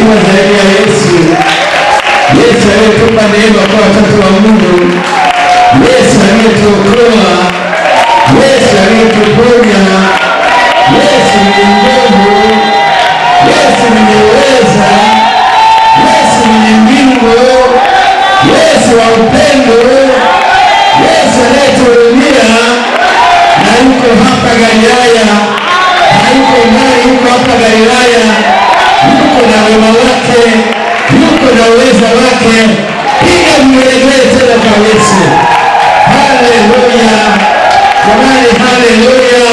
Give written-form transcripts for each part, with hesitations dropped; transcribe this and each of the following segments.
hakuna zaidi ya Yesu. Yesu aliyetupa neema kwa watoto wa Mungu. Yesu aliyetuokoa. Yesu aliyetuponya. Yesu ni nguvu. Yesu ni uweza. Yesu ni mbingu. Yesu wa upendo. Yesu anayetuhurumia na yuko hapa Galilaya. Hayuko mbali, yuko hapa Galilaya. Yuko na wema wake, yuko na uweza wake. Piga mwelegee tena kwa Yesu. Haleluya. Jamani, haleluya.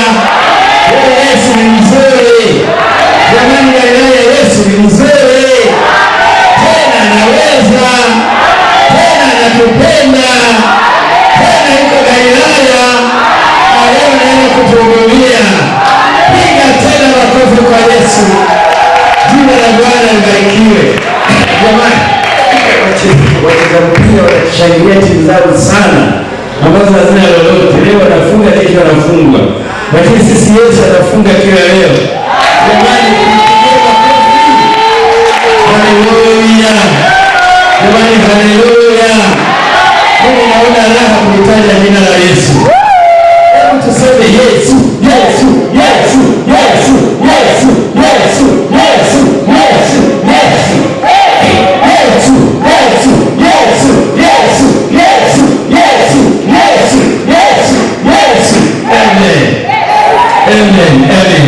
Yesu ni mzuri. Jamani, Galilaya, Yesu ni mzuri. Tena anaweza. Tena anatupenda. Tena yuko Galilaya. Leo naenda kutuhudumia. Piga tena makofi kwa Yesu. Jina la Bwana libarikiwe. Jamani, wacheza mpira wanashangilia timu zao sana ambazo hazina lolote. Leo wanafunga, kesho wanafungwa. Lakini sisi Yesu anafunga kila leo. Jamani, tupigie makofi. Haleluya. Jamani, haleluya. Mimi naona raha kulitaja jina la Yesu. Hebu tuseme Yesu, Yesu, Yesu, Yesu, Yesu, Yesu, Yesu, Yesu, Yesu. Yesu, Yesu, Yesu, Yesu, Yesu, Yesu, Yesu, Yesu, Yesu. Amen. Amen. Amen.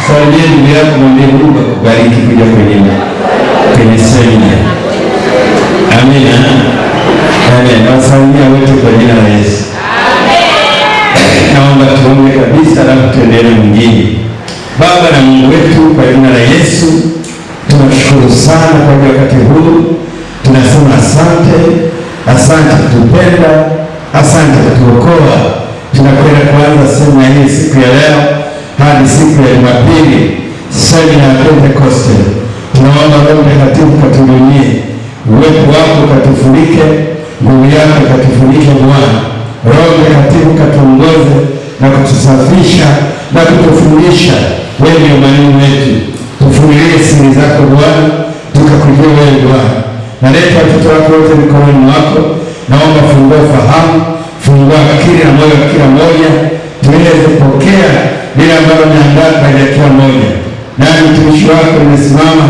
Salimia ndugu yako, mwambie Mungu akubariki kuja kwenye semina. Amina. Amen. Wasalimia wote kwa jina la Yesu. Naomba tuombe kabisa na tuendelee mwingine. Baba na Mungu wetu, kwa jina la Yesu tunashukuru sana kwa wakati huu. Tunasema asante, asante kutupenda, asante kutuokoa. Tunakwenda kuanza semina hii siku ya leo hadi siku ya Jumapili, semina ya Pentekoste. Tunaomba Roho Mtakatifu katuhudumie, uwepo wako katufurike, nguvu yako katufurike Bwana. Roho Mtakatifu katuongoze na kutusafisha na kutufundisha. Wewe ndio mwalimu wetu. Tufunulie siri zako Bwana, tukakujua wewe Bwana. Naleta watoto wako wote mikononi mwako. Naomba fungua fahamu, fungua akili na moyo wa kila mmoja, tuweze kupokea lile ambalo umeandaa kwa ajili ya kila mmoja. Nami mtumishi wako nimesimama,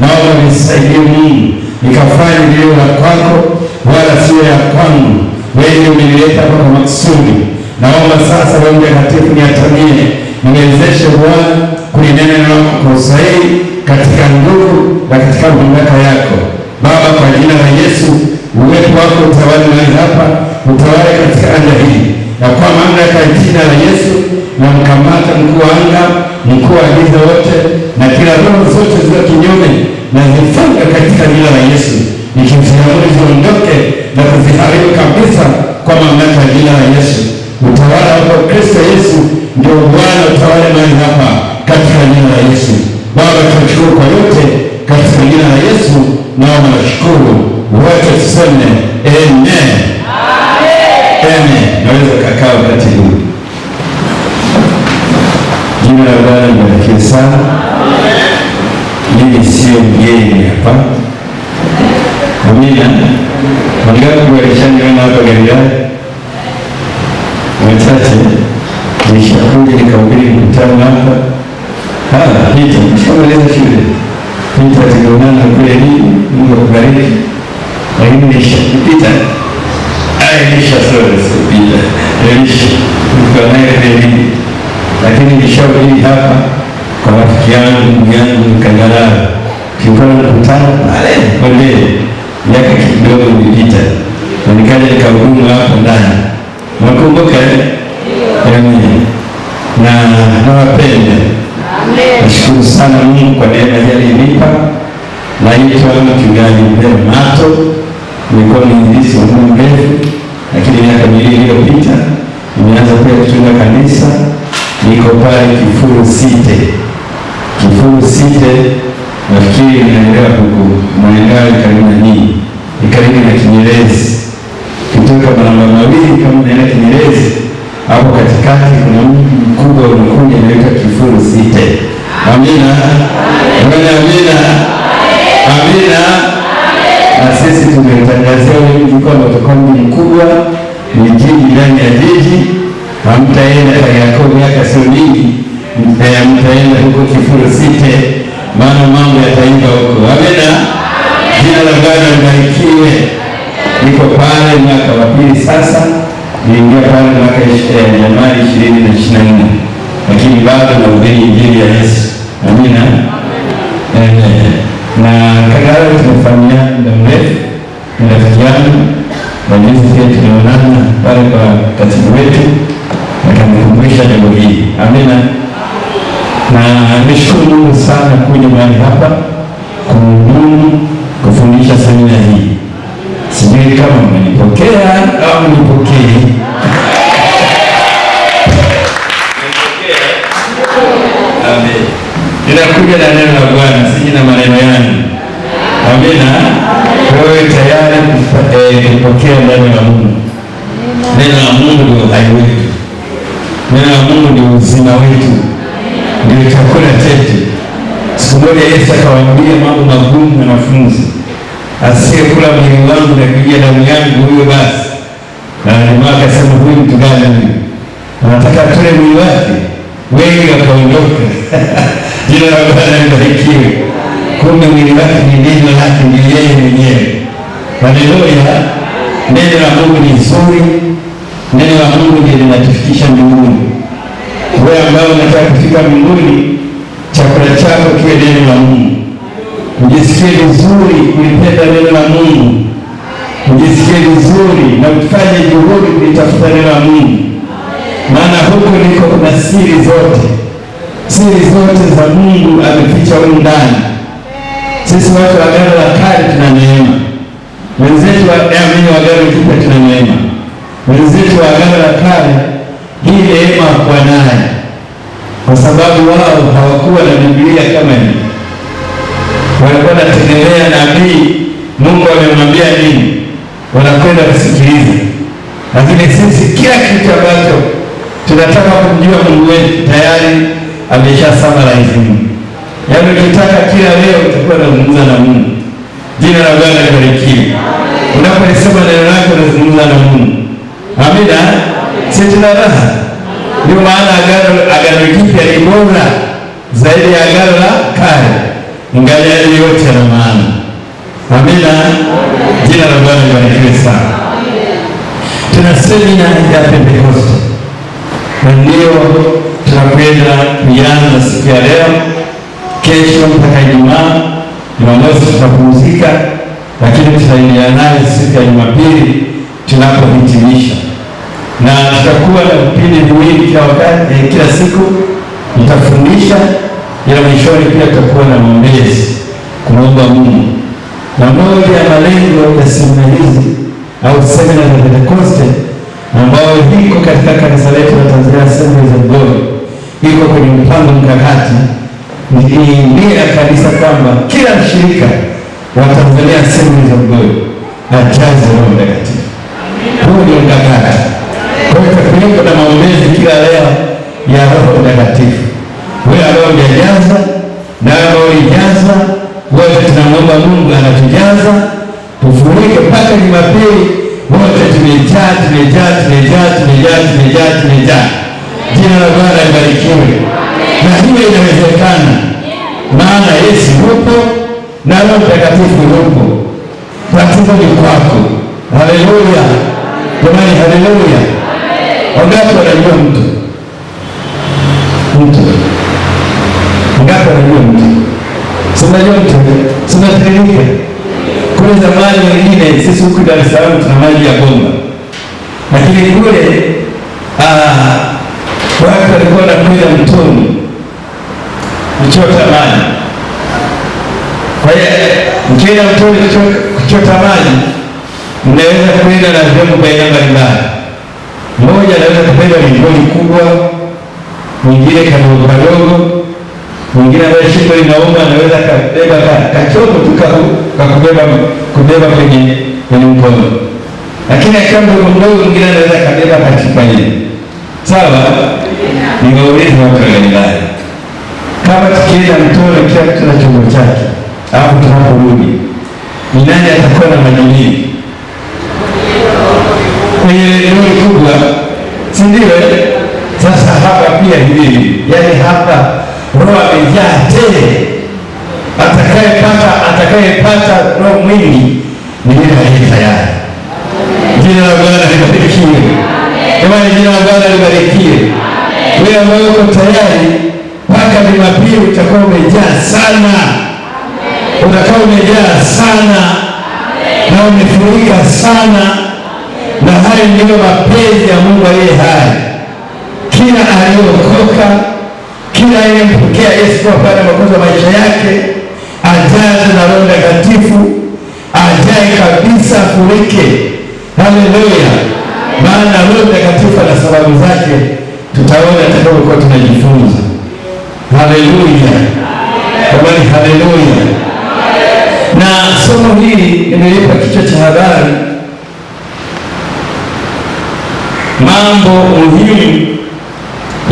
naomba nisaidie Mungu, nikafanye lililo la kwako wala sio ya kwangu. Wewe ndio umenileta hapa kwa makusudi. Naomba sasa Roho Mtakatifu niatamie, niwezeshe Bwana kulinena neno lako kwa usahihi, katika nguvu na katika mamlaka yako. Baba, kwa jina la Yesu, uwepo wako utawale mahali hapa, utawale katika anga hii. Na kwa mamlaka ya jina la Yesu, na mkamata mkuu wa anga, mkuu wa giza wote, na kila roho zote zilizo kinyume, na zifunga katika jina la Yesu. Nikiziamuru ziondoke na kuziharibu kabisa kwa mamlaka ya jina la Yesu. Utawala wa Kristo Yesu ndio Bwana, utawale mahali hapa katika jina la Yesu. Baba, tunashukuru kwa yote katika jina la Yesu. Naomba na shukuru. Wote tuseme amen. Amen. Naweza kukaa wakati huu. Jina la Bwana libarikiwe sana. Mimi sio mgeni hapa. Amina. Wangapi walishaniona hapa Galilaya? Wachache. Nishakuja nikahubiri mkutano hapa. Pita, nishamaliza shule. Pita tukaonana kule hii, Mungu akubariki. Lakini nishapita. Nishasoda. Niko naye kule hii. Lakini nishahubiri hapa kwa rafiki yangu, ndugu yangu Kangalala. Tulikuwa na mkutano pale miaka kidogo ilipita, na nikaja nikahudumu hapo ndani. Mwakumbuka? Amen. Na nawapenda. Nashukuru sana Mungu kwa neema yake alinipa. Naitwa Mchungaji Mbele Mato. Nilikuwa mwinjilisti wa muda mrefu, lakini miaka miwili iliyopita nimeanza pia kuchunga kanisa. Niko pale Kifuru Site. Kifuru Site nafikiri inaendelea huko Mwangawi karibu na nini. Ni karibu na Kinyerezi. Kutoka barabara mawili kama unaenda Kinyerezi, hapo katikati kuna mji mkubwa unakuja unaitwa Kifuru Site. Amina. Amina. Amina. Amina. Na sisi tumetangazia wengi kwamba utakuwa mji mkubwa, ni jiji ndani ya jiji. Hamtaenda Kariakoo miaka sio mingi, mtaenda huko Kifuru City, maana mambo yataimba huko. Amina. Jina la Bwana libarikiwe. Niko pale mwaka wa pili sasa, niingia pale mwaka Januari 2024, lakini bado nahubiri injili ya Yesu. Amina. Na Kagara tumefanyia muda mrefu, ni rafiki yangu, na jinsi pia tumeonana pale kwa katibu wetu, akanikumbusha jambo hili. Amina. Na nishukuru Mungu sana kuja mahali hapa kuhudumu, kufundisha semina hii. Sijui kama mmenipokea au mnipokee. Amen. Ninakuja na neno la Bwana, siji na maneno yangu. Amina. Wewe tayari kupokea neno la Mungu. Neno la Mungu ndio uhai wetu. Neno la Mungu ndio uzima wetu, ndio chakula chetu. Siku moja Yesu akawaambia mambo magumu na wanafunzi, asiyekula mwili wangu na kunywa damu yangu huyo basi. Na jamaa akasema, huyu mtu gani huyu? Anataka tule mwili wake. Wengi wakaondoka. Jina la Bwana libarikiwe. Kumbe mwili wake ni neno lake, ni yeye mwenyewe. Haleluya. Neno la Mungu ni zuri. Neno la Mungu ndiye linatufikisha mbinguni. Wewe ambao unataka kufika mbinguni, chakula chako kiwe neno la Mungu. Ujisikie vizuri kulipenda neno la Mungu. Ujisikie vizuri na ufanye juhudi kulitafuta neno la Mungu. Maana huko ndiko kuna siri zote. Siri zote za Mungu ameficha huko ndani. Sisi watu wa Agano la Kale tuna neema. Wenzetu wa Agano Jipya tuna neema. Wenzetu wa Agano la Kale hii neema hawakuwa nayo, kwa sababu wao hawakuwa na Biblia kama hii. Walikuwa wanategemea nabii, Mungu amemwambia nini, wanakwenda kusikiliza. Lakini sisi kila kitu ambacho tunataka kumjua Mungu wetu tayari ameshasummarize. Yaani ukitaka kila leo utakuwa unazungumza na Mungu. Jina la Bwana libarikiwe. Unapolisema neno lako unazungumza na Mungu. Amina. Sisi tuna raha. Ndio maana Agano Jipya ni bora zaidi ya Agano la Kale. Ingawa yote yana maana. Amina. Jina la Bwana libarikiwe sana. Tuna semina ya Pentekoste. Na ndio tunakwenda kuanza siku ya leo, kesho mpaka Ijumaa. Jumamosi tutapumzika, lakini tutaendelea nayo siku ya Jumapili tunapohitimisha. Na tutakuwa na vipindi viwili kila wakati, kila siku nitafundisha, ila mwishoni pia tutakuwa na maombezi kumwomba Mungu. Na moja ya malengo ya semina hizi au semina za Pentekoste ambayo iko katika kanisa letu la Tanzania Assemblies of God, iko kwenye mpango mkakati, ni nia ya kanisa kwamba kila mshirika wa Tanzania Assemblies of God ajaze Roho Mtakatifu. Huo ndio mkakati. Kwa hiyo tutakuwa na maombezi kila leo ya Roho Mtakatifu. Wewe ambao hujajaza na ambao ulijaza, wote tunamwomba Mungu anatujaza, tufurike mpaka Jumapili wote tumejaa. Jina la Bwana libarikiwe. Na hiyo inawezekana, maana Yesu yupo na Roho Mtakatifu yupo. Tatizo ni kwako. Haleluya jamani, haleluya. Wangapi wanajua mtu ngapi wanajua mtu? Sinajua mtu, sinatirika. Kule zamani wengine, sisi huku Dar es Salaam tuna maji ya bomba, lakini kule watu walikuwa wanakwenda mtoni kuchota maji. Kwa hiyo mkienda mtoni kuchota maji, mnaweza kwenda na vyombo vya aina mbalimbali. Mmoja anaweza kupenda mingoni kubwa, mwingine kadogo kadogo, mwingine ambaye shingo inauma anaweza kabeba kachombo tu kubeba kwenye mkono. Lakini akiwa mdogo mdogo, mwingine anaweza kabeba kachupa ile. Sawa? Ningauliza watu wa Galilaya, kama tukienda mtoni kila mtu na chombo chake, alafu tunaporudi ni nani atakuwa na maji mengi? Kwenye lori kubwa, si ndio? Sasa hapa pia hivi, yaani hapa roho amejaa tele. Atakayepata roho mwingi ni yule aliye tayari. Jina la Bwana libarikiwe. Jamani, jina la Bwana libarikiwe. Wewe ambaye uko tayari, mpaka Jumapili utakuwa umejaa sana. Utakuwa umejaa sana na umefurika sana, na hayo ndio mapenzi ya Mungu aliye hai. Kila aliyeokoka, kila aliyempokea Yesu kwa Bwana Mwokozi wa maisha yake, ajaze na Roho Mtakatifu, ajae kabisa, afurike. Haleluya! Maana Roho Mtakatifu ana sababu zake, tutaona tutakapokuwa tunajifunza. Haleluya! Jamani, haleluya! Na somo hili nimelipa kichwa cha habari, mambo muhimu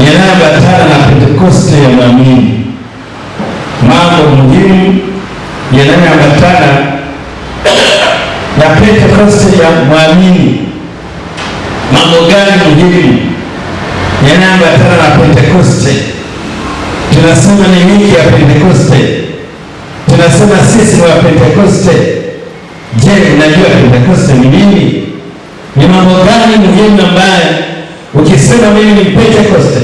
yanayoambatana na Pentekoste ya mwamini. Mambo muhimu yanayoambatana na Pentekoste ya mwamini. Mambo gani muhimu yanayoambatana na Pentekoste? Tunasema ni wiki ya Pentekoste. Tunasema sisi ni wa Pentekoste. Je, unajua Pentekoste ni nini? Ni mambo gani muhimu ambayo ukisema mimi ni Pentekoste,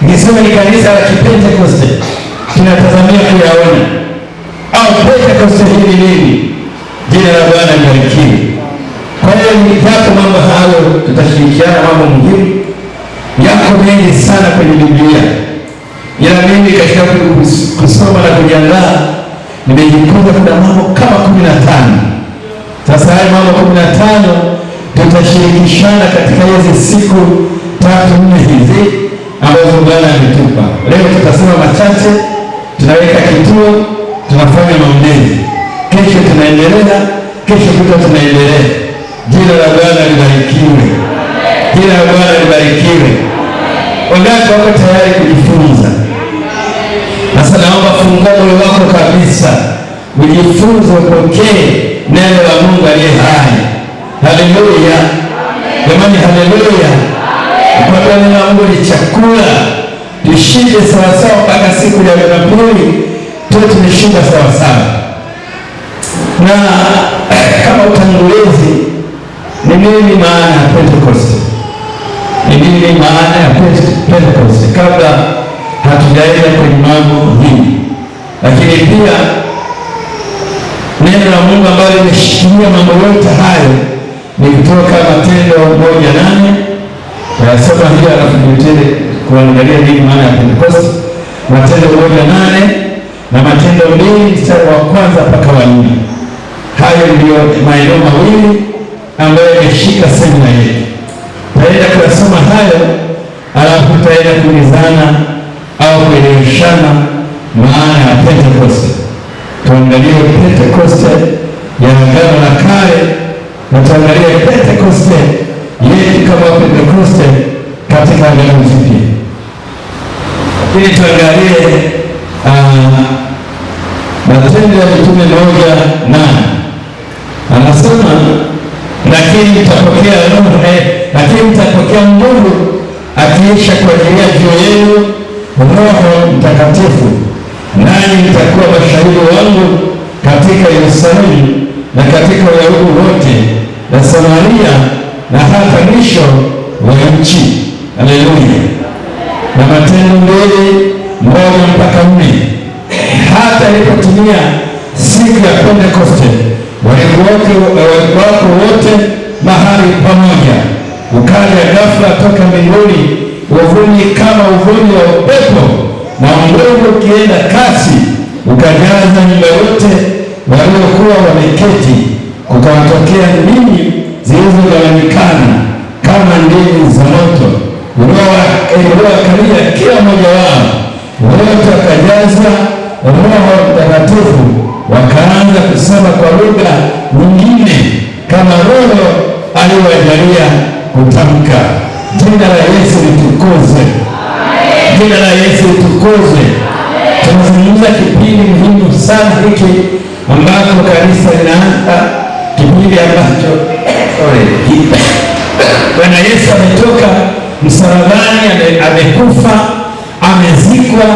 ukisema ni kanisa la Kipentekoste, tunatazamia kuyaona? Au Pentekoste hii ni nini? Jina la Bwana libarikiwe. Kwa hiyo ni japo mambo hayo, tutashirikiana mambo muhimu. Yako mengi sana kwenye Biblia, ila mimi katika kusoma na kujiandaa nimejifunza kuna mambo kama 15. Sasa haya mambo 15 tutashirikishana katika hizi siku 3-4 hizi ambazo Bwana ametupa. Leo tutasema machache, tunaweka kituo, tunafanya maombezi. Kesho tunaendelea, kesho kutwa tunaendelea. Jina la Bwana libarikiwe. Jina la Bwana libarikiwe. Wangapi wako tayari kujifunza? Sasa naomba fungua moyo wako kabisa, ujifunze, upokee neno la Mungu aliye hai. Haleluya! Jamani, haleluya! Kwa neno la Mungu ni chakula, tushinde sawasawa mpaka siku ya Jumapili tuwe tumeshinda sawasawa. Na kama utangulizi, ni nini maana ya Pentekoste? Ni nini maana ya Pentekoste? Kabla hatujaenda kwenye mambo hii, lakini pia neno la Mungu ambalo limeshikilia mambo yote hayo ni kutoka Matendo 1:8. Tunasoma hiyo alafu tutende kuangalia nini maana ya Pentekoste. Matendo 1:8 na Matendo 2:1-4. Hayo ndio maeneo mawili ambayo yameshika semina yetu. Taenda kuyasoma hayo, alafu tutaenda kuulizana au kueleweshana maana ya Pentekoste. Tuangalie Pentekoste ya Agano la Kale na tuangalie Pentekoste yetu kama Pentekoste katika Agano Jipya. Ili tuangalie Matendo ya Mitume 1:8. Anasema, lakini mtapokea nguvu akiisha kuajilia juu yenu Roho Mtakatifu, nanyi mtakuwa mashahidi wangu katika Yerusalemu na katika Uyahudi wote na Samaria na hata mwisho wa nchi. Haleluya! Na Matendo 2:1-4. Hata ilipotimia siku ya Pentekoste, walikuwako wote mahali pamoja. Ukaja ghafla toka mbinguni uvumi kama uvumi wa upepo, na upepo ukienda kasi ukajaza nyumba yote waliokuwa wameketi. Kukawatokea ndimi zilizogawanyikana kama ndimi za moto, uliowakalia kila mmoja wao. Wote wakajaza Roho Mtakatifu, wakaanza kusema kwa lugha nyingine kama Roho aliwajalia kutamka. Jina la Yesu litukuzwe. Jina la Yesu litukuzwe. Tunazungumza kipindi muhimu sana hiki ambacho kanisa linaanza kipindi ambacho Bwana Yesu ametoka msalabani, amekufa, amezikwa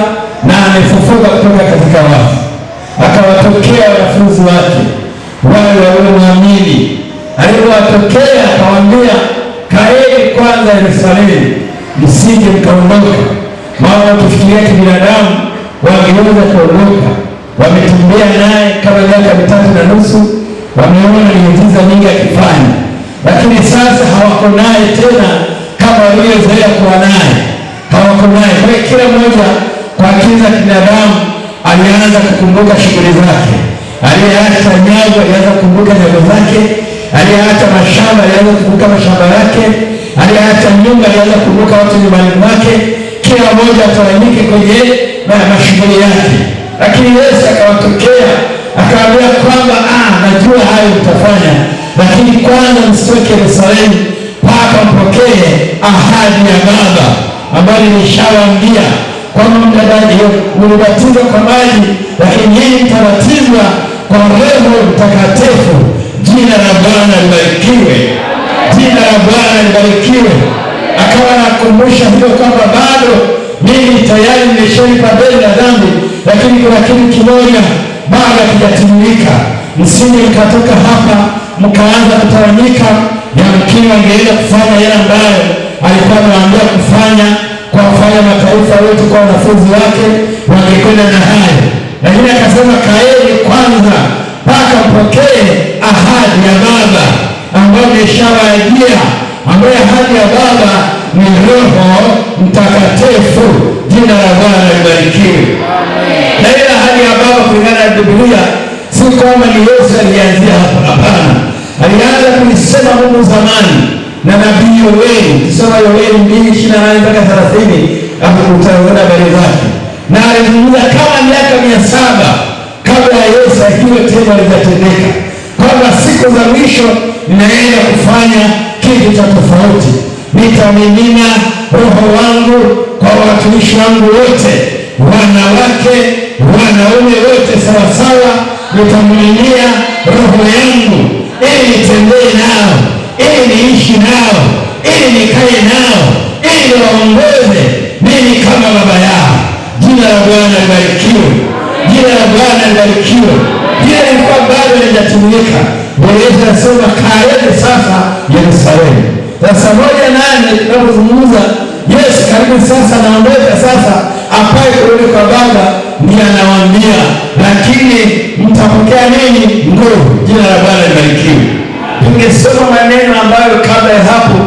na amefufuka kutoka katika wafu. Akawatokea wanafunzi wake wale waliomwamini. Alipowatokea akawaambia, kaeni kwanza Yerusalemu, msije mkaondoka. Maana tufikiria kibinadamu wangeweza kuondoka. Wametembea naye kama miaka 3.5, wameona miujiza mingi akifanya, lakini sasa hawako naye tena kama waliozoea kuwa naye. Hawako naye. Kwa hiyo kila mmoja kwa akili za kibinadamu alianza kukumbuka shughuli zake. Aliyeacha nyago alianza kukumbuka nyago zake. Aliyeacha mashamba alianza kukumbuka mashamba yake. Aliyeacha nyumba alianza kukumbuka watu nyumbani mwake. Kila mmoja atawanyike kwenye mashughuli yake. Lakini Yesu akawatokea akawaambia kwamba najua hayo mtafanya, lakini kwanza msitoke Yerusalemu mpaka mpokee ahadi ya Baba ambayo nimeshawaambia kwamba mlibatizwa kwa maji, lakini nyinyi mtabatizwa kwa Roho Mtakatifu. Jina la Bwana libarikiwe. Jina la Bwana libarikiwe. Akawa anakumbusha hilo kwamba bado mimi tayari nimeshalipa deni la dhambi, lakini kuna kitu kimoja bado hakijatimilika. Msije mkatoka hapa mkaanza kutawanyika. Yamkini wangeenda kufanya yale ambayo alikuwa anawaambia kufanya, kwa wafanya mataifa yote kwa wanafunzi wake, wangekwenda na hayo. Lakini akasema, kaeni kwanza mpaka mpokee ahadi ya Baba ambayo nimeshawaambia, ambayo ahadi ya Baba ni Roho Mtakatifu. Jina la Bwana libarikiwe. Na ile ahadi ya Baba kulingana na Biblia si kwamba ni Yesu alianzia hapa, hapana. Alianza kulisema Mungu zamani na nabii Yoeli. Tusoma Yoeli 2:28-30 utaona habari zake. Na alizungumza kama miaka 700 kabla ya Yesu akiwa tena alizatendeka, kwamba siku za mwisho ninaenda kufanya kitu cha tofauti. Nitamimina Roho wangu kwa watumishi wangu wote, wanawake, wanaume wote sawasawa. Nitamiminia Roho yangu ili nitembee nao, ili niishi nao, ili nikae nao, ili niwaongoze mimi kama baba yao. Jina la Bwana libarikiwe. Jina la Bwana libarikiwe. Jina lilikuwa bado halijatimilika. Bwana Yesu anasema, kaeni sasa Yerusalemu. Sasa 1:8 tunapozungumza Yesu karibu sasa anaondoka sasa apae kurudi kwa Baba, ndiye anawaambia, lakini mtapokea nini? Nguvu. Jina la Bwana libarikiwe. Tungesoma maneno ambayo kabla ya hapo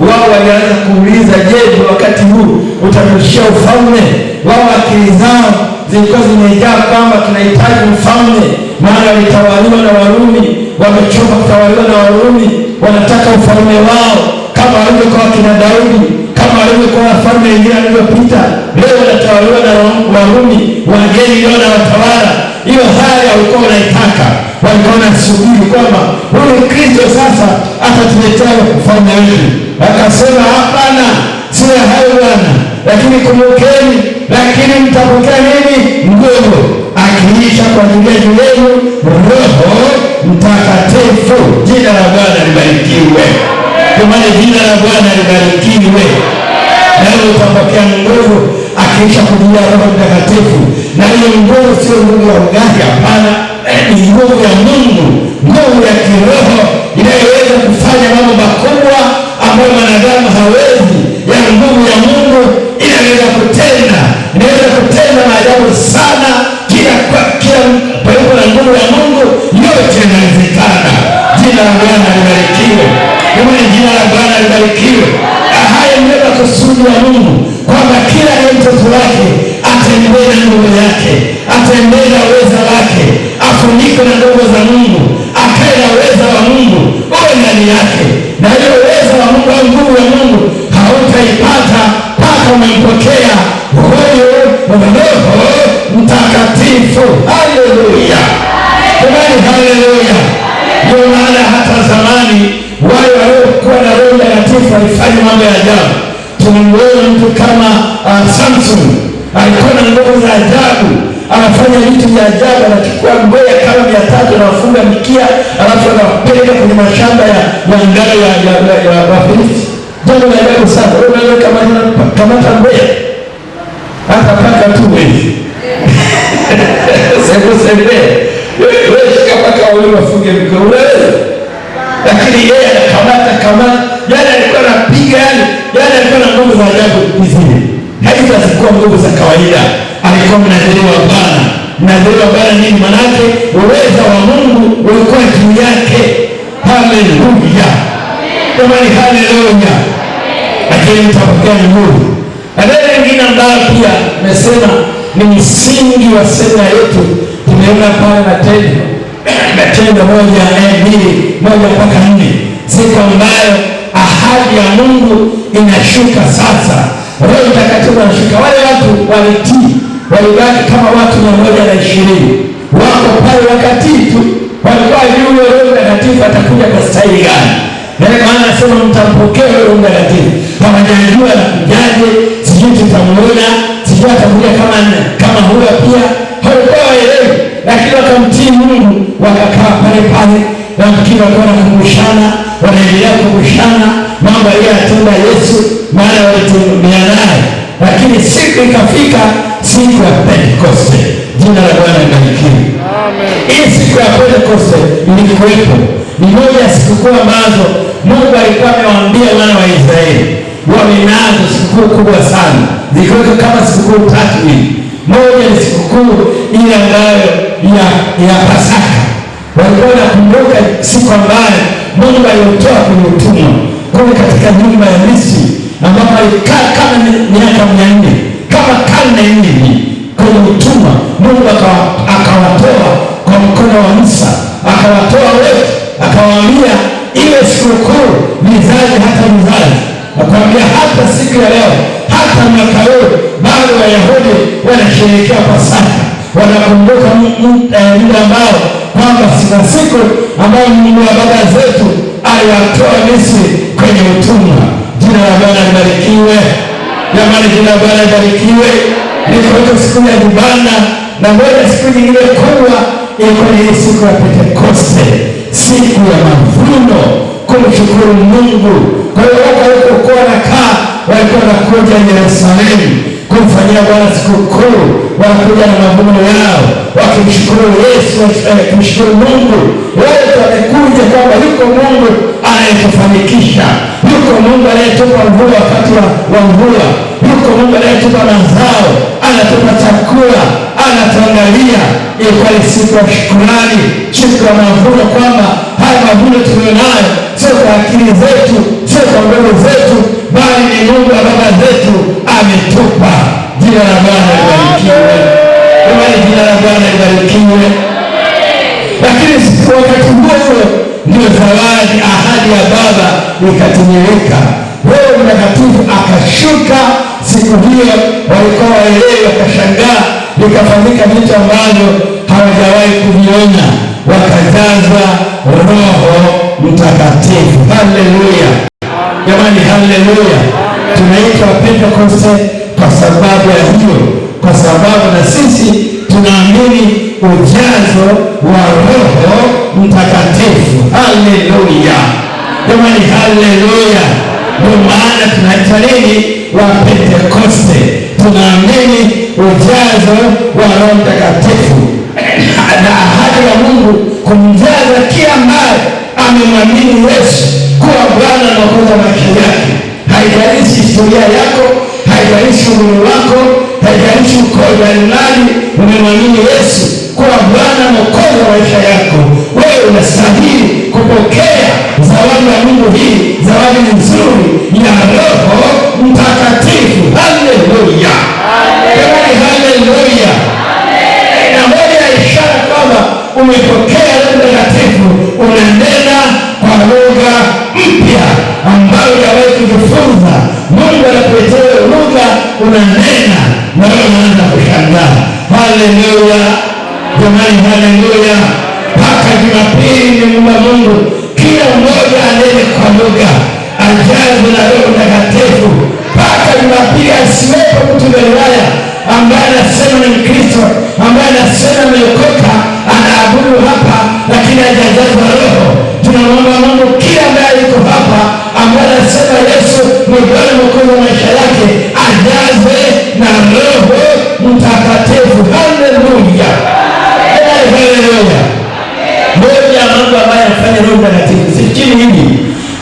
wao walianza kuuliza, je, wakati huu utatushia ufalme? Wao akili zao zilikuwa zimejaa kwamba tunahitaji ufalme, maana walitawaliwa na Warumi, wamechoka kutawaliwa na Warumi, wanataka ufalme wao kama walivyokuwa kina Daudi, kama walivyokuwa wafalme wengine walivyopita. Leo wanatawaliwa na Warumi, wageni ndio na watawala. Hiyo hali walikuwa wanaitaka, walikuwa wanasubiri kwamba huyu Kristo sasa atatuletea ufalme wetu. Akasema, hapana, sio hayo Bwana, lakini kumbukeni, lakini mtapokea nini? Nguvu, akiisha kwa ajili yenu Roho Mtakatifu. Jina la Bwana libarikiwe. Kwa maana jina la Bwana libarikiwe. Nawe utapokea nguvu akiisha kujia Roho Mtakatifu. Na hiyo nguvu sio nguvu ya uganga, hapana, ni nguvu ya Mungu, nguvu ya kiroho inayoweza kufanya mambo makubwa ambayo wanadamu hawezi. Ya nguvu ya Mungu inaweza kutenda, inaweza kutenda maajabu sana. Kila palipo na nguvu ya Mungu yote inawezekana. Jina la Bwana libarikiwe. Kama jina la Bwana libarikiwe. Haya ndio kusudi la Mungu, kwamba kila mtoto wake atembee na nguvu yake, atembee na uweza wake, afunikwe na nguvu za Mungu, akae na uweza wa Mungu uwe ndani yake. Na hiyo uweza wa Mungu au nguvu ya Mungu hautaipata mpaka umempokea huyo Roho Mtakatifu. Haleluya! Jamani, haleluya! Ndio maana hata zamani wale waliokuwa na Roho Mtakatifu walifanya mambo ya ajabu. Tunamuona mtu kama Samson, alikuwa na nguvu za ajabu, anafanya vitu vya ajabu, anachukua mbweha kama 300 anawafunga mikia, alafu anawapeleka kwenye mashamba ya ngano ya Wafilisti. Jambo la ajabu sana. Wewe unaweza kamata mbweha hata paka tu wewe. Sebe. Wewe shika paka wale wafunge mikono unaweza. Lakini yeye anakamata kama yale alikuwa anapiga yale alikuwa na nguvu za ajabu zile. Hizo zilikuwa nguvu za kawaida. Alikuwa mnadhiriwa Bwana. Mnadhiriwa Bwana nini? Manake uwezo wa Mungu ulikuwa juu yake. Haleluya. Jamani, haleluya. Lakini mtapokea nuru. Na neno lingine ambalo pia nimesema ni msingi wa semina yetu, tumeona pale Matendo 1:2-4, siku ambayo ahadi ya Mungu inashuka sasa. Roho Mtakatifu anashuka. Wale watu walitii, walibaki kama watu 120 wako pale wakati tu walikuwa juu ya Roho Mtakatifu atakuja kwa staili gani. Ndio maana anasema mtampokea Roho Mtakatifu. Hawajajua anakujaje, sijui tutamuona, sijui atakuja kama huyo pia. Walikuwa waelewi, lakini wakamtii Mungu, wakakaa pale pale, na mkini walikuwa wanakumbushana, wanaendelea kukumbushana mambo aliyotenda Yesu, maana walitembea naye. Lakini siku ikafika, siku ya Pentekoste. Jina la Bwana libarikiwe. Amen. Hii siku ya Pentekoste ilikuwepo. Ni moja ya sikukuu ambazo Mungu alikuwa amewaambia wana wa Israeli wawe nazo sikukuu kubwa sana. Zilikuwa kama sikukuu 3 hivi. Moja ni sikukuu ile ambayo ya Pasaka. Walikuwa wanakumbuka siku ambayo Mungu alitoa kwenye utumwa kule katika nyumba ya Misri, ambapo alikaa kama miaka 400, kama karne 4 hivi kwenye utumwa. Mungu akawatoa kwa mkono wa Musa, akawatoa wote, akawaambia ile sikukuu vizazi hata vizazi. Akamwambia hata siku ya leo, hata mwaka huu bado Wayahudi wanasherehekea Pasaka, wanakumbuka muda ambao kwamba sina siku ambayo Mungu wa baba zetu aliwatoa Misri kwenye utumwa. Jina la Bwana libarikiwe. Jamani, jina la Bwana libarikiwe. Niko siku ya vibanda, na moja siku nyingine kubwa ilikuwa ni siku ya Pentekoste, siku ya mavuno, kumshukuru Mungu. Kwa hiyo watu walikuwa wanakaa, walikuwa wanakuja Yerusalemu kumfanyia Bwana sikukuu, wanakuja na mavuno yao, wakimshukuru Yesu, wakimshukuru Mungu. Wote wamekuja kwamba yuko Mungu anayetufanikisha, yuko Mungu anayetupa mvua wakati wa mvua, yuko Mungu anayetupa mazao, anatupa chakula, anatuangalia. Ilikuwa ni siku ya shukrani, siku ya mavuno, kwamba haya mavuno tulionayo sio kwa akili zetu, sio kwa nguvu zetu, bali ni Mungu wa baba zetu ametupa. Jina la Bwana libarikiwe. Jina la Bwana libarikiwe. Lakini wakati huo ndio zawadi, ahadi ya Baba ikatimilika. Roho Mtakatifu akashuka siku hiyo. Walikuwa waelewi, wakashangaa, likafanyika vitu ambavyo hawajawahi kuviona, wakajazwa Roho Mtakatifu. Haleluya. Jamani, haleluya. Tunaitwa Pentekoste kwa sababu ya hiyo, kwa sababu na sisi tunaamini ujazo wa Roho Mtakatifu. Haleluya. Jamani, haleluya. Ndio maana tunaita nini? Wa Pentekoste. Tunaamini ujazo wa Roho Mtakatifu na ahadi ya Mungu kumjaza kila ambaye amemwamini Yesu kuwa Bwana na Mwokozi wa maisha yake. Haijalishi historia yako, haijalishi umri wako, haijalishi uko nani, umemwamini Yesu kuwa Bwana na Mwokozi wa maisha yako, wewe unastahili kupokea zawadi ya Mungu, hii zawadi nzuri ya Roho Mtakatifu. Haleluya. Haleluya. Na moja ya ishara kwamba umepokea Roho Mtakatifu, unanena kwa lugha mpya ambayo hujawahi kujifunza. Mungu anakuletea lugha, unanena na wewe unaanza kushangaa. Haleluya. Jamani, haleluya. Mpaka Jumapili nimeomba Mungu kila mmoja anene kwa lugha, ajazwe na Roho Mtakatifu mpaka Jumapili asiwepo mtu Galilaya ambaye anasema ni Mkristo, ambaye anasema ameokoka, anaabudu hapa lakini hajajazwa Roho. Tunamwomba Mungu kila ambaye yuko hapa ambaye anasema Yesu ni Bwana Mwokozi wa maisha yake, ajazwe na Roho Mtakatifu. Haleluya, haleluya. Moja ya mambo ambayo anafanya Roho Mtakatifu si chini hivi.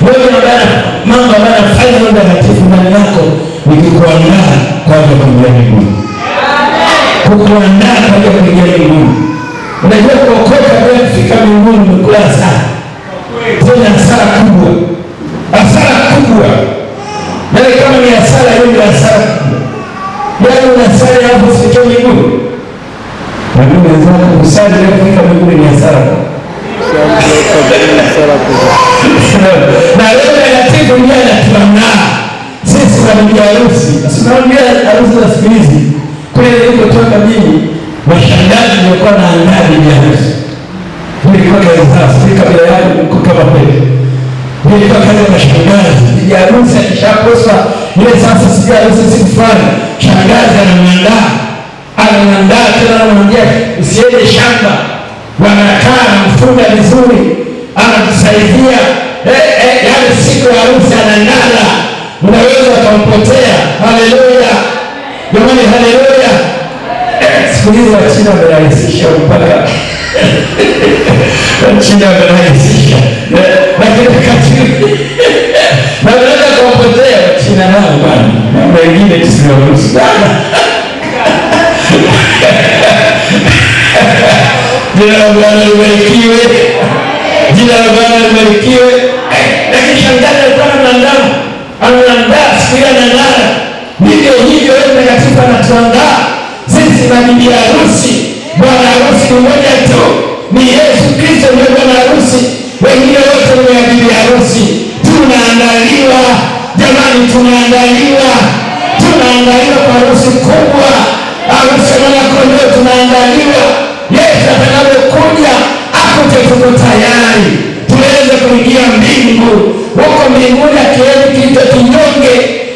Moja ya mambo ambayo anafanya Roho Mtakatifu ndani yako ni kukuandaa kwa ajili ya kuingia mbinguni. Kukuandaa kwa ajili ya kuingia mbinguni. Unajua kuokoka bila kufika mbinguni ni kula sana. Tena hasara kubwa. Hasara kubwa. Yaani kama ni hasara hiyo ni hasara kubwa. Yaani unasali hapo usifike mbinguni. Na mimi wenzangu kusali bila kufika mbinguni ni hasara kubwa. Na Roho Mtakatifu ndiye anatuandaa sisi kwa bibi harusi. Tunaongea harusi za siku hizi. Kule nilikotoka mimi, mashangazi walikuwa wanaandaa bibi harusi. Nilikuwa kazi zao, si kabila yangu niko kama kweli. Nilikuwa kazi ya mashangazi. Bibi harusi akishaposwa ile sasa siku ya harusi siku fulani, shangazi anamwandaa tena anamwambia usiende shamba. Wanakaa anamfunga vizuri, anakusaidia. Yale siku ya harusi anang'ara, unaweza ukampotea. Haleluya jamani, haleluya. Siku hizi Wachina wamerahisisha mpaka Wachina wamerahisisha, lakini wakati na unaweza kumpotea Wachina nao bwana, mambo mengine tusiwaruhusu sana. Jina la Bwana libarikiwe, jina la Bwana libarikiwe. Lakini shangazi alikuwa anaandaa siku ile anang'ara. Ndivyo hivyo Roho Mtakatifu anatuandaa sisi na bibi harusi. Bwana harusi ni mmoja tu, ni Yesu Kristo ndiye bwana harusi, wengine wote ni bibi harusi. Tunaandaliwa jamani, tunaandaliwa kwa harusi kubwa, harusi ya Mwana-Kondoo. Tunaandaliwa Yesu atakapokuja akute tuko tayari tuweze kuingia mbingu. Huko mbinguni akieni kilicho kinyonge,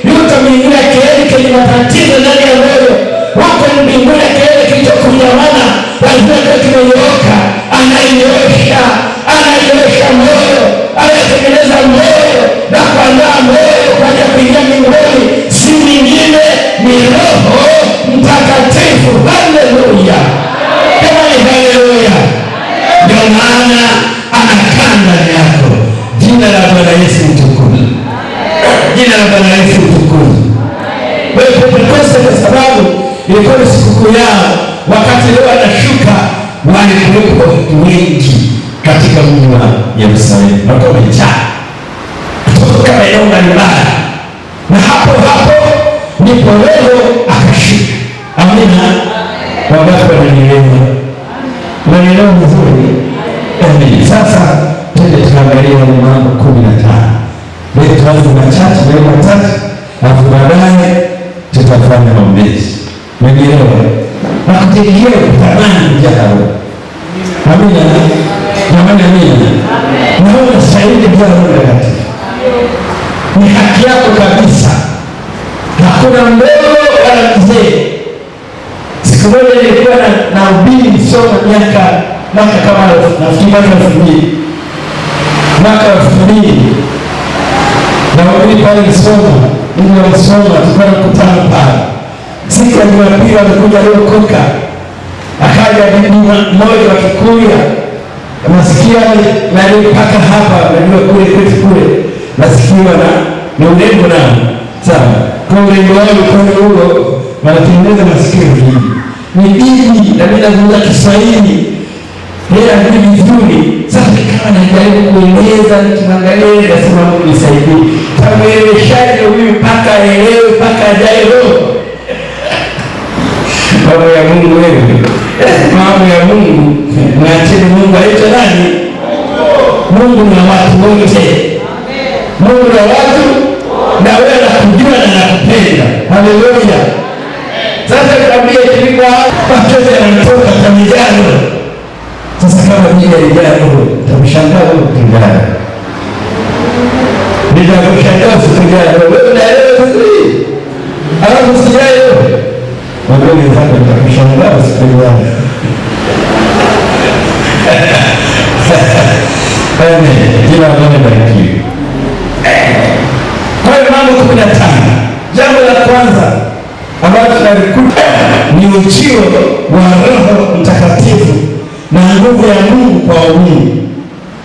yuko mbinguni akieni kenye matatizo ndani ya moyo, huko mbinguni akieni kilicho kunyamana, lazima kiwe kimenyooka. Anainyosha moyo, anatengeneza moyo na kuandaa moyo kwa ajili ya kuingia mbinguni. Si mwingine ni Roho Mtakatifu. Haleluya jamani, haleluya. Ndio maana anakaa ndani yako. Jina la Bwana Yesu litukuzwe, jina la Bwana Yesu litukuzwe. Wewe Pentekoste, kwa sababu ilikuwa ni sikukuu yao, wakati leo anashuka, walikuwepo wengi katika mji wa Yerusalemu, walikuwa wamejaa kutoka maeneo mbalimbali, na hapo ndipo Roho akashuka. Amina, wangapi wananielewa? Maneno mazuri. Amen. Sasa twende tuangalie mambo 15. Leo tuanze machache, alafu baadaye tutafanya maombezi. Umeelewa? Na kutegemea kutamani kujao. Amina. Jamani, amina. Naona shahidi bila Roho Mtakatifu. Ni haki yako kabisa. Hakuna mdogo wala mzee. Siku moja nilikuwa na ubiri msoma mwaka kama nafikiri mwaka 2000 na ubiri pale msoma tulikuwa mkutano pale. Siku ya Jumapili amekuja leo koka, akaja bibi mmoja wa Kikuya, nasikia nalipaka hapa, najua kule kwetu kule nasikiwa na urembo na sawa kwa urembo wao kwa huo wanatengeneza masikio hii ni bibi na mimi nazungumza Kiswahili yeye ni vizuri. Sasa kama najaribu kueleza tunaangalia, nasema Mungu nisaidie, tamueleweshaje huyu mpaka aelewe, mpaka ajae roho. Mambo ya Mungu wewe, mambo ya Mungu mwacheni Mungu. Aitwa nani? Mungu na watu wote. Mungu na watu, na wewe anakujua na anakupenda. Haleluya. Sasa niambie, tulikuwa hapa chote anatoka tamijano. Sasa kama jina lijalo utamshangaa huyo kijana. Nitakushangaa siku gani? Wewe unaelewa vizuri. alafu sijaye wewe wageni zako nitakushangaa usikiani. Jina la Bwana libarikiwe. Kwa hiyo mambo 15. Jambo la kwanza ambalo tunalikuta ni ujio wa Roho Mtakatifu na nguvu ya Mungu kwa waumini.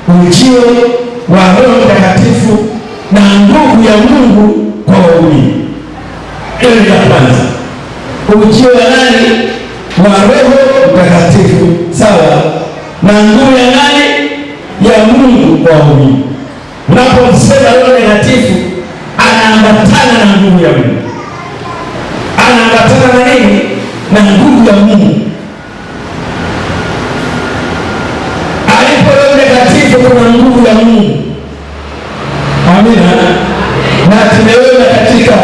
Ujio wa Roho Mtakatifu na nguvu ya Mungu kwa waumini. Hilo ni la kwanza. Ujio wa nani? Wa Roho Mtakatifu, sawa, na nguvu ya nani? Ya Mungu kwa waumini. Unapomsema Roho Mtakatifu anaambatana na nguvu ya Mungu. Anaambatana na nini? Na nguvu ya Mungu. Alipo Roho Mtakatifu kuna nguvu ya Mungu. Amina. Na tumeona katika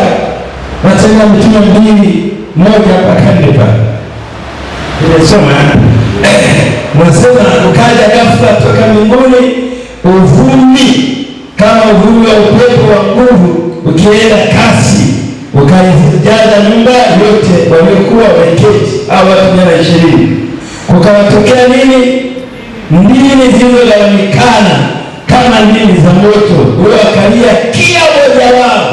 Matendo ya Mitume 2:1 hapa kanisa. Nimesoma nasema ukaja ghafla toka mbinguni uvumi kama uvumi wa upepo wa nguvu ukienda kasi ukaijaza nyumba yote waliokuwa wameketi au watu 120. Kukawatokea nini? Ndimi zilizogawanyikana kama ndimi za moto uliokalia kila mmoja wao.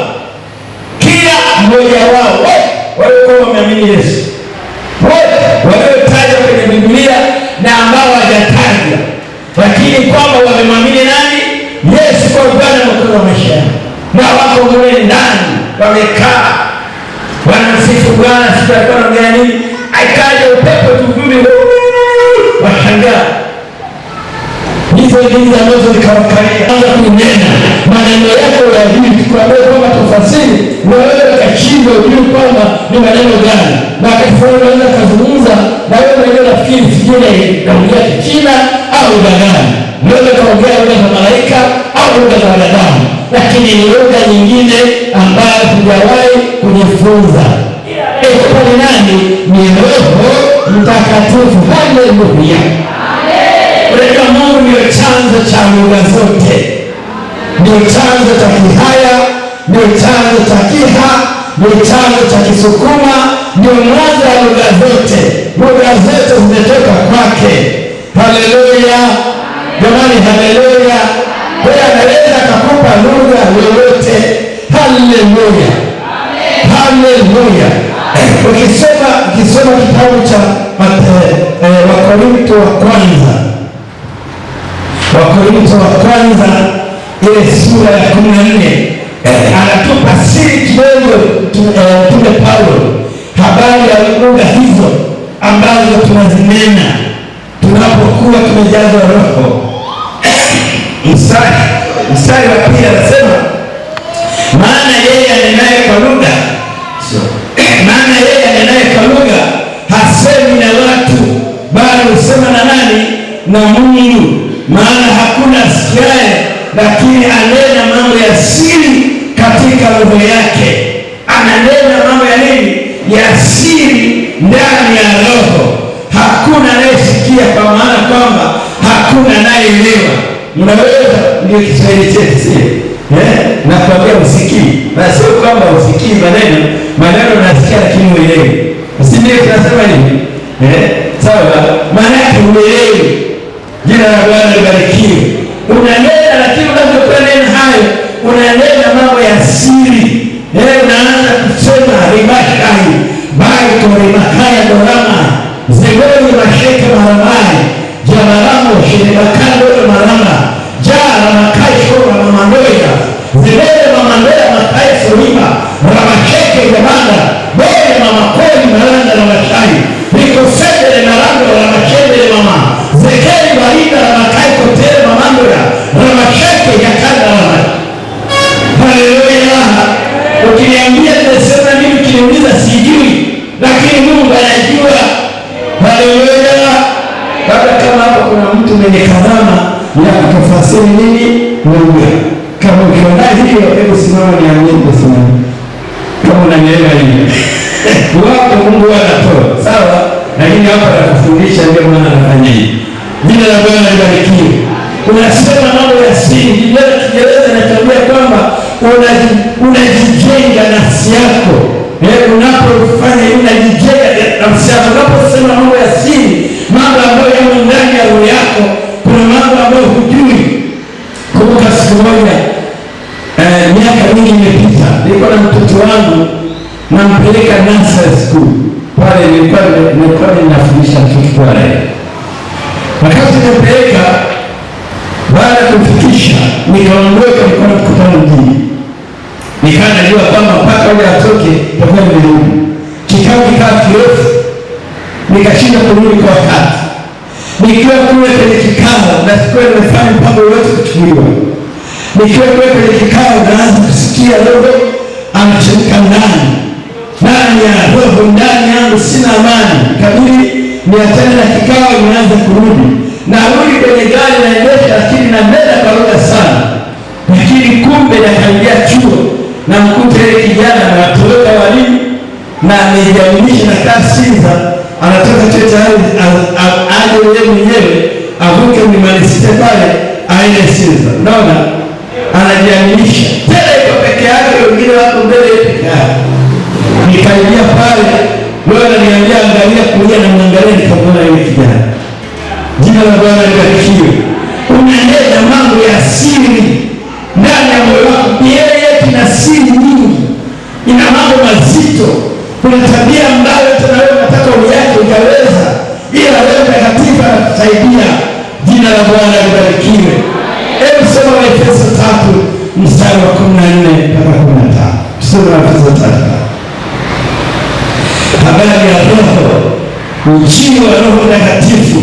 Kila mmoja wao wote waliokuwa wameamini Yesu, wote waliotajwa kwenye Biblia na ambao hawajatajwa, lakini kwamba wamemwamini nani? Yesu kwa Bwana Mwokozi wa maisha yao, na wako mle ndani wamekaa wanamsifu Bwana. Siku alikuwa anaongea nini? Akaja upepo tuvumi, washangaa. Hizo ndizo ambazo zikawakalia anza kunena maneno yako ya juu, tukwambia kwamba tafasiri na wewe ukashindwa ujue kwamba ni maneno gani, na akifanya unaweza kuzungumza na wewe mwenyewe nafikiri sijui naongea Kichina au lugha gani, unaweza kaongea lugha za malaika au lugha za wanadamu, lakini ni lugha nyingine ambayo hujawahi kujifunza. Kwa ni nani? Ni Roho Mtakatifu. Haleluya. Unajua Mungu ndio chanzo cha lugha zote, ndio chanzo cha Kihaya, ndio chanzo cha Kiha, ndio chanzo cha Kisukuma, ndio mwanzo wa lugha zote. Lugha zote zimetoka kwake. Haleluya jamani, haleluya. Kwa hiyo anaweza akakupa lugha yoyote. Haleluya, haleluya. Ukisoma kitabu cha Wakorintho wa kwanza ile sura ya 14 anatupa siri kidogo Mtume Paulo, habari ya lugha hizo ambazo tunazinena tunapokuwa tumejazwa Roho. Mstari wa 2 anasema, maana yeye anenaye kwa lugha hasemi na watu, bali husema na nani? Na Mungu. Maana hakuna asikiaye, lakini anena mambo ya siri katika roho yake. Ananena mambo ya nini? Ya siri ndani ya roho. Hakuna anayesikia, kwa maana kwamba hakuna anayeelewa. Mnaweza, ndio Kiswahili chetu sio? Nakwambia usikii. Na sio kwamba usikii maneno unasikia lakini uelewi. Usindio tunasema nini? Sawa? Maana yake uelewi. Jina la Bwana libarikiwe. Unanena lakini unapokuwa neno hayo unanena mambo ya siri. Unaanza kusema ribashai, baiko ribakaya dorama, zegoni masheke maramai, jamaramo shirebakando marama, jara makai shora mamandoya, zilele mamandoya makai soriba, ramasheke jabanda, bole mamakoli maranda na mashai, niko sedele marando ramashende mama, zekeli marida ramakai kotere mamandoya, ramasheke yakanda rama. Haleluya. Ukiniambia nimesema nini, ukiniuliza sijui, lakini Mungu anajua. Haleluya. Baba, kama hapa kuna mtu mwenye karama ya kutafasiri nini lugha, kama ukiona hiyo, hebu simama niambie nimesimama. Kama unanielewa hivi. Wapo Mungu anatoa, sawa? Lakini hapa anakufundisha, ndio maana anafanya hivi. Jina la Bwana libarikiwe. Unasema mambo ya siri. Kiingereza inatuambia kwamba unajijenga nafsi yako unapofanya hivi unajijenga nafsi yako. Unaposema mambo ya siri, mambo ambayo yamo ndani ya roho yako, kuna mambo ambayo hujui. Kumbuka siku moja, miaka mingi imepita, nilikuwa na mtoto wangu nampeleka nursery school. Pale nilikuwa ninafundisha mtoto pale. Wakati nampeleka, baada ya kufikisha, nikaondoka, nilikuwa na mkutano mjini. Nikawa najua kwamba mpaka ule atoke tutakuwa nimerudi. Kikao kirefu, nikashinda kurudi kwa wakati. Nikiwa kule kwenye kikao, na sikuwa nimefanya mpango yote kuchukuliwa. Nikiwa kule kwenye kikao, naanza kusikia roho anachemka ndani ya roho ndani yangu, sina amani. Kabili niachane na kikao, nianza kurudi. Narudi kwenye gari naendesha, lakini nambele kwa lugha sana. Lakini kumbe nakaingia chuo, na mkuta ile kijana na watoweka walimu, na amejamilisha na Sinza, anatoka chuo cha aje yeye mwenyewe avuke University pale aende Sinza. Unaona, anajiamilisha tena iko peke yake, wengine wako mbele peke yake. Nikaingia pale, wewe unaniambia angalia kulia, na mwangalia, nikamwona yule kijana. Jina la Bwana libarikiwe. Unaenda mambo ya siri ndani ya moyo wako. Yeye ina siri nyingi, ina mambo mazito. Kuna tabia ambayo tena wewe unataka uiache ukaweza, ila Roho Mtakatifu anakusaidia. Jina la Bwana libarikiwe. Hebu soma Efeso 3 mstari wa 14 mpaka 15. Soma Efeso 3. Habari ya Roho, ujio wa Roho Mtakatifu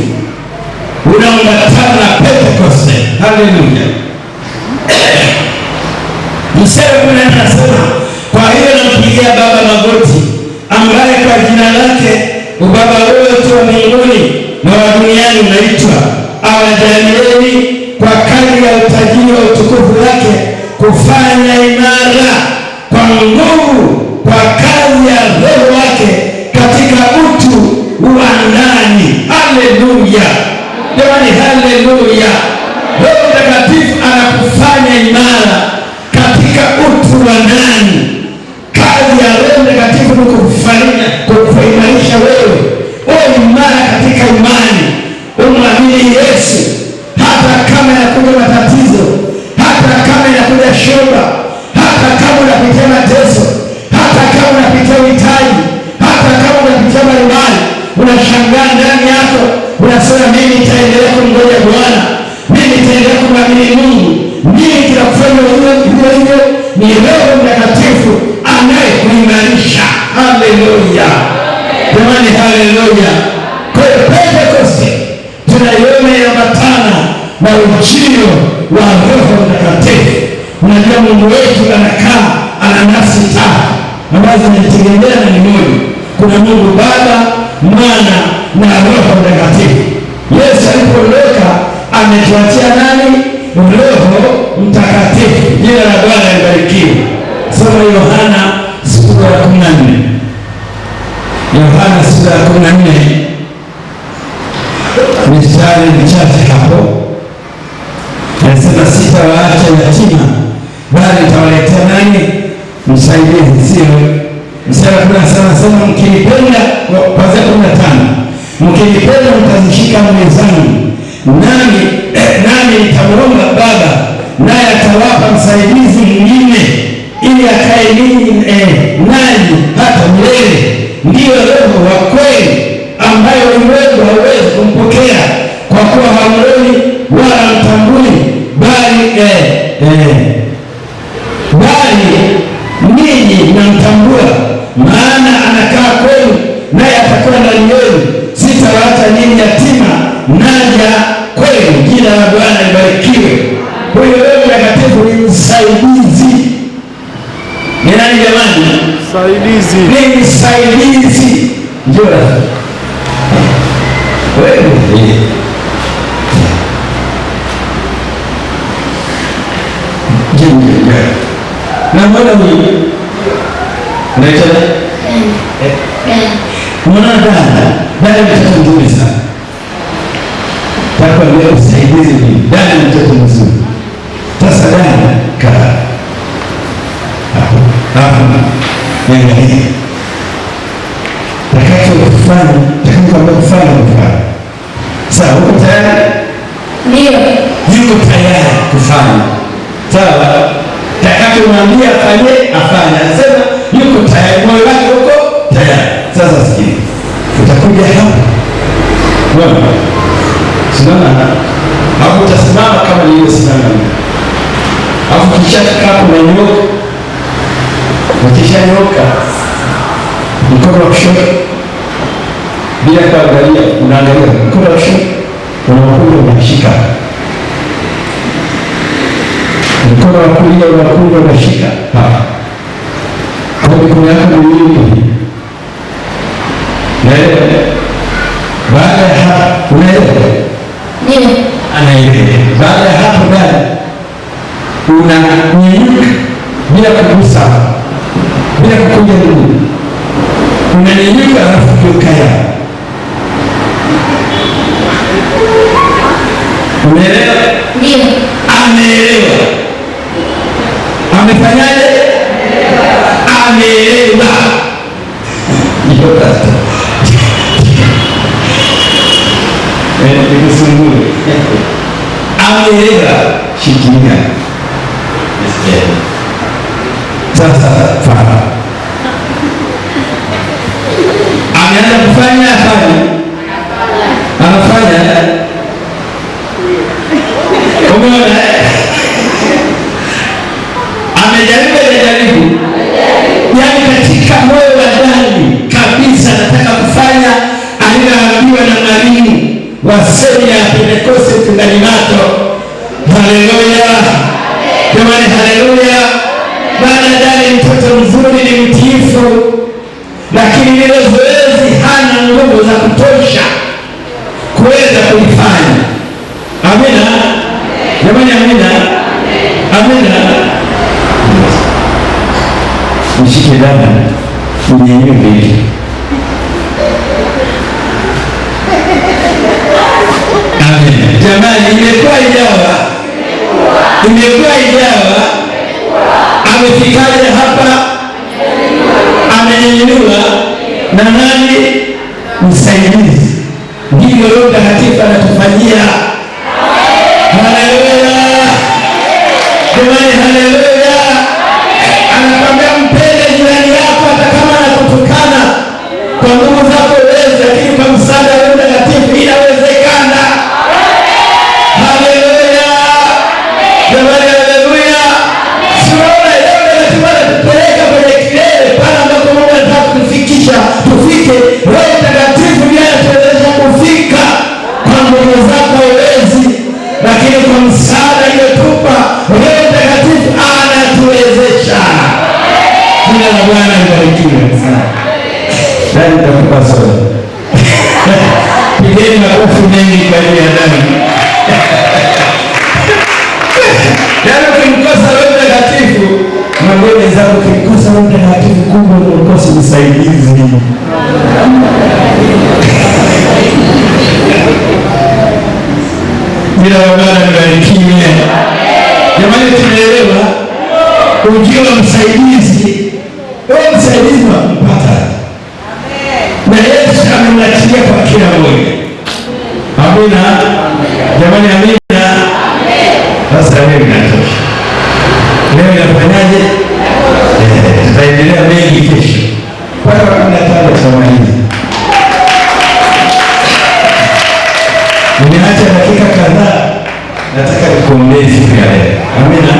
unaambatana na Pentekoste. Haleluya. Mstari wa 14 anasema, kwa hiyo nampigia Baba magoti, ambaye kwa jina lake ubaba wote wa mbinguni na wa duniani unaitwa, awajalieni kwa kadri ya utajiri wa utukufu wake kufanya imara kwa nguvu kwa kazi ya Roho wake katika utu wa ndani. Haleluya. Jamani, haleluya. Roho Mtakatifu anakufanya imara katika utu wa ndani. Kazi ya Roho Mtakatifu ni kukuimarisha wewe uwe imara katika imani, umwamini Yesu hata kama yanakuja matatizo, hata kama yanakuja shoga, hata kama unapitia mateso, hata kama unapitia uhitaji, hata kama unapitia mbalimbali. Unashangaa ndani yako, unasema mimi nitaendelea kumngoja Bwana, mimi nitaendelea kumwamini Mungu. Nini kinakufanya hivyo? Ni Roho Mtakatifu anayekuimarisha. Haleluya. Jamani, haleluya. Kwa hiyo Pentekoste tunaiona inaambatana na ujio wa Roho Mtakatifu. Unajua Mungu wetu anakaa, ana nafsi tatu ambazo zinategemea na ni moja. Kuna Mungu Baba, Mwana na Roho Mtakatifu. Yesu alipoondoka ametuachia nani? Roho Mtakatifu. Jina la Bwana libarikiwe. Soma Yohana sura ya 14. Yohana sura ya 14 mistari michache hapo. Anasema, sitawaacha yatima, bali nitawaletea nani? Msaidizi. Sio mstari wa 17 anasema, mkinipenda, kwanza 15, mkinipenda mtazishika amri zangu, nami nitamwomba Baba, naye atawapa msaidizi mwingine, ili akae nanyi hata milele. Ndiyo Roho wa kweli, ambayo ulimwengu hauwezi kumpokea, kwa kuwa hamwoni wala mtambui, bali ninyi mnamtambua, maana anakaa kwenu, naye atakuwa ndani yenu. Sitawaacha ninyi yatima, naja kwenu. Jina la Bwana libarikiwe. Huyo Roho Mtakatifu ni msaidizi. Ni nani jamani? Msaidizi. Ni msaidizi. Njoo wewe. Na mbona huyu unaita mwana dada mtoto mzuri sana. Takwa leo usaidizi ni dada mtoto mzuri. Sasa dada kaa hapo. Niangalie. tufanye, tukikwambia kufanya kufanya. Sawa, uko tayari? Ndio. Yuko tayari kufanya. Sawa? Takamwambia afanye, afanye. Anasema yuko tayari, moyo wake uko tayari. Sasa sikia. Utakuja hapa. Bwana. Simama. Hapo utasimama kama nilivyosimama. Hapo kisha hapo na nyoka. Ukishanyoka mkono wa kushoto bila kuangalia, unaangalia mkono wa kushoto unakuja unashika, mkono wa kulia unakuja unashika hapa kwa mikono yako miwili. Naelewa. Baada ya hapo unaelewa? Ndio. Anaelewa. Baada ya hapo ndani unanyanyuka bila kugusa, bila kukunja mguu, unanyanyuka alafu ukaya. Umeelewa? Ndio. Ameelewa. Amefanyaje? Ameelewa. Hiyo kata. Nikusumbue. Ameelewa. Shikilia. Sasa fara ameanza kufanya anafanya. Umeona? Amejaribu. Yaani katika moyo wa ndani kabisa anataka kufanya aliyoambiwa na mwalimu wa semina ya Pentekoste Tungalimato. Haleluya. Jamani, haleluya. Baada ni mtoto mzuri, ni mtiifu, lakini ile zoezi hana nguvu za kutosha kuweza kulifanya. Amina. Jamani, amina. Amina. Mshike dada, mnyenyuke. Amina. Jamani, imekuwa ijawa. Amefikaje hapa? Amenyanyuliwa na nani? Msaidizi. Ndivyo Roho Mtakatifu anatufanyia. Haleluya. Jamani, haleluya. Anakwambia mpende jirani yako hata kama anakutukana. Kwa nguvu zako uweze, lakini kwa msaada wa Roho Mtakatifu inawezekana. Haleluya. Jamani, haleluya. Tupeleka kwenye kilele pale ambapo Mungu anataka kutufikisha, tufike. Roho Mtakatifu ndiye anatuwezesha kufika. Kwa nguvu zako huwezi, lakini kwa msaada aliyotupa Roho Mtakatifu anatuwezesha. Jina la Bwana libarikiwe sana. Ndani nitakupa soda. Pigeni makofi mengi kwa ajili ya ndani. Yaani ukimkosa Roho Mtakatifu, mwambie zako ukimkosa Roho Mtakatifu kumbe umekosa msaidizi. Jina la Bwana libarikiwe. Jamani, tunaelewa ujio wa msaidizi. Wewe msaidizi unampata. Na Yesu amemwachilia kwa kila mmoja. Amina. Jamani, amina. Sasa leo inatosha. Leo inafanyaje? Tutaendelea mengi kesho. Mpaka 15 tutamaliza. Nimeacha dakika kadhaa, nataka nikuombee siku ya leo. Amina.